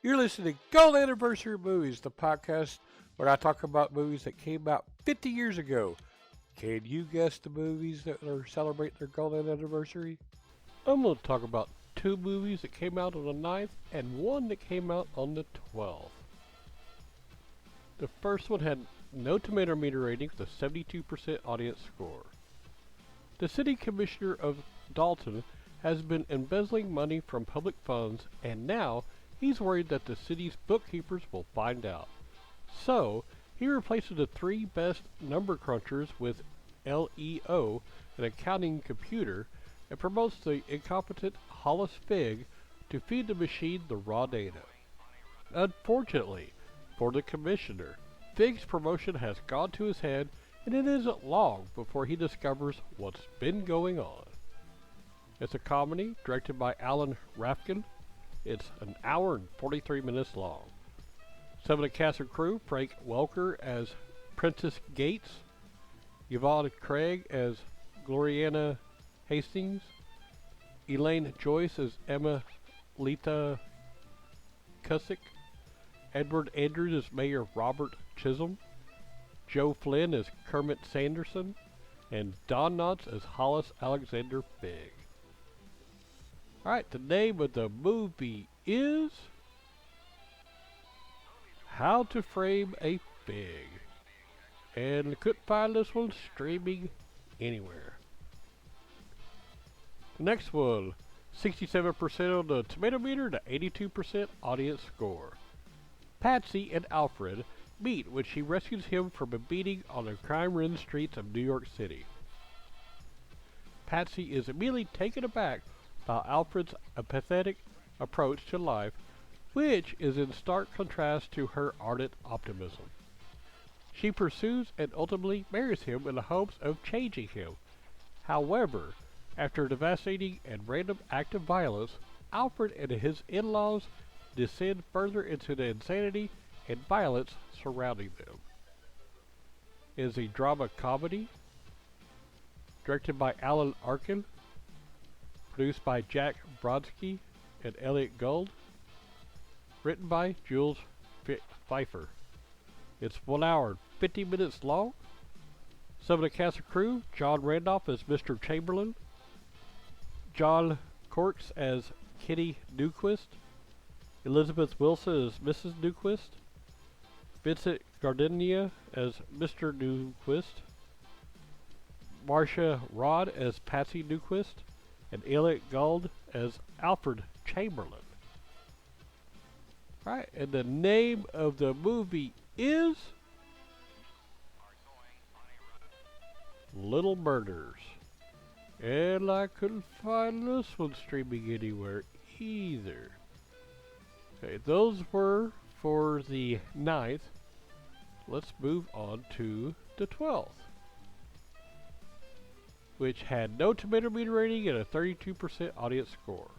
You're listening to Gold Anniversary Movies, the podcast where I talk about movies that came out 50 years ago. Can you guess the movies that are celebrating their golden anniversary? I'm going to talk about two movies that came out on the 9th and one that came out on the 12th. The first one had no tomato meter rating with a 72% audience score. The city commissioner of Dalton has been embezzling money from public funds, and now he's worried that the city's bookkeepers will find out. So, he replaces the three best number crunchers with LEO, an accounting computer, and promotes the incompetent Hollis Fig to feed the machine the raw data. Unfortunately for the commissioner, Fig's promotion has gone to his head, and it isn't long before he discovers what's been going on. It's a comedy directed by Alan Rafkin. It's an hour and 43 minutes long. Some of the cast and crew: Frank Welker as Princess Gates, Yvonne Craig as Gloriana Hastings, Elaine Joyce as Emma Lita Cusick, Edward Andrews as Mayor Robert Chisholm, Joe Flynn as Kermit Sanderson, and Don Knotts as Hollis Alexander Fig. Alright, the name of the movie is How to Frame a Fig. And couldn't find this one streaming anywhere. The next one, 67% on the tomato meter to 82% audience score. Patsy and Alfred meet when she rescues him from a beating on the crime-ridden streets of New York City. Patsy is immediately taken aback by Alfred's apathetic approach to life, which is in stark contrast to her ardent optimism. She pursues and ultimately marries him in the hopes of changing him. However, after a devastating and random act of violence, Alfred and his in-laws descend further into the insanity and violence surrounding them. It is a drama comedy directed by Alan Arkin, produced by Jack Brodsky and Elliot Gould, written by Jules Pfeiffer. It's 1 hour and 50 minutes long. Some of the cast and crew: John Randolph as Mr. Chamberlain, John Corks as Kitty Newquist, Elizabeth Wilson as Mrs. Newquist, Vincent Gardenia as Mr. Newquist, Marcia Rod as Patsy Newquist, and Elliot Gould as Alfred Chamberlain. Alright, and the name of the movie is Little Murders. And I couldn't find this one streaming anywhere either. Okay, those were for the 9th. Let's move on to the 12th, which had no tomato meter rating and a 32% audience score.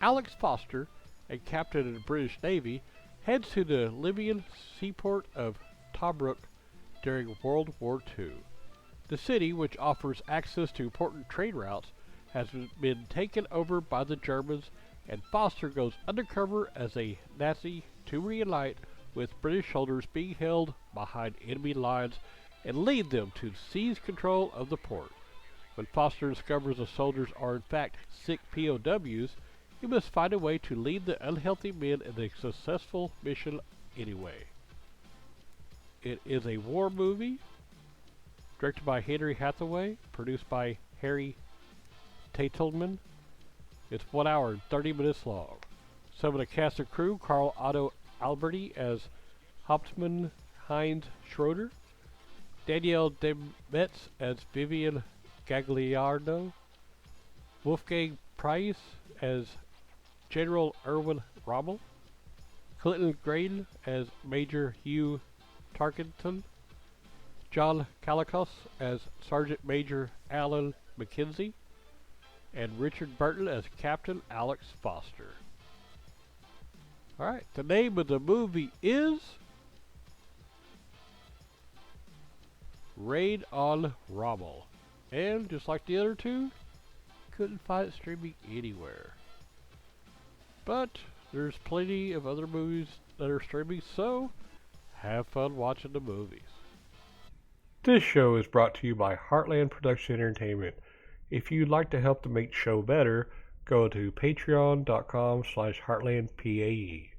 Alex Foster, a captain in the British Navy, heads to the Libyan seaport of Tobruk during World War II. The city, which offers access to important trade routes, has been taken over by the Germans, and Foster goes undercover as a Nazi to reunite with British soldiers being held behind enemy lines and lead them to seize control of the port. When Foster discovers the soldiers are in fact sick POWs, he must find a way to lead the unhealthy men in a successful mission anyway. It is a war movie, directed by Henry Hathaway, produced by Harry Tatelman. It's 1 hour and 30 minutes long. Some of the cast and crew: Carl Otto Alberti as Hauptmann Heinz Schroeder, Danielle Demetz as Vivian Gagliardo, Wolfgang Price as General Erwin Rommel, Clinton Graydon as Major Hugh Tarkenton, John Calicos as Sergeant Major Alan McKenzie, and Richard Burton as Captain Alex Foster. Alright, the name of the movie is Raid on Rommel. And just like the other two, couldn't find it streaming anywhere. But There's plenty of other movies that are streaming, so have fun watching the movies. This show is brought to you by Heartland Production Entertainment. If you'd like to help to make the show better, go to patreon.com/heartlandpae.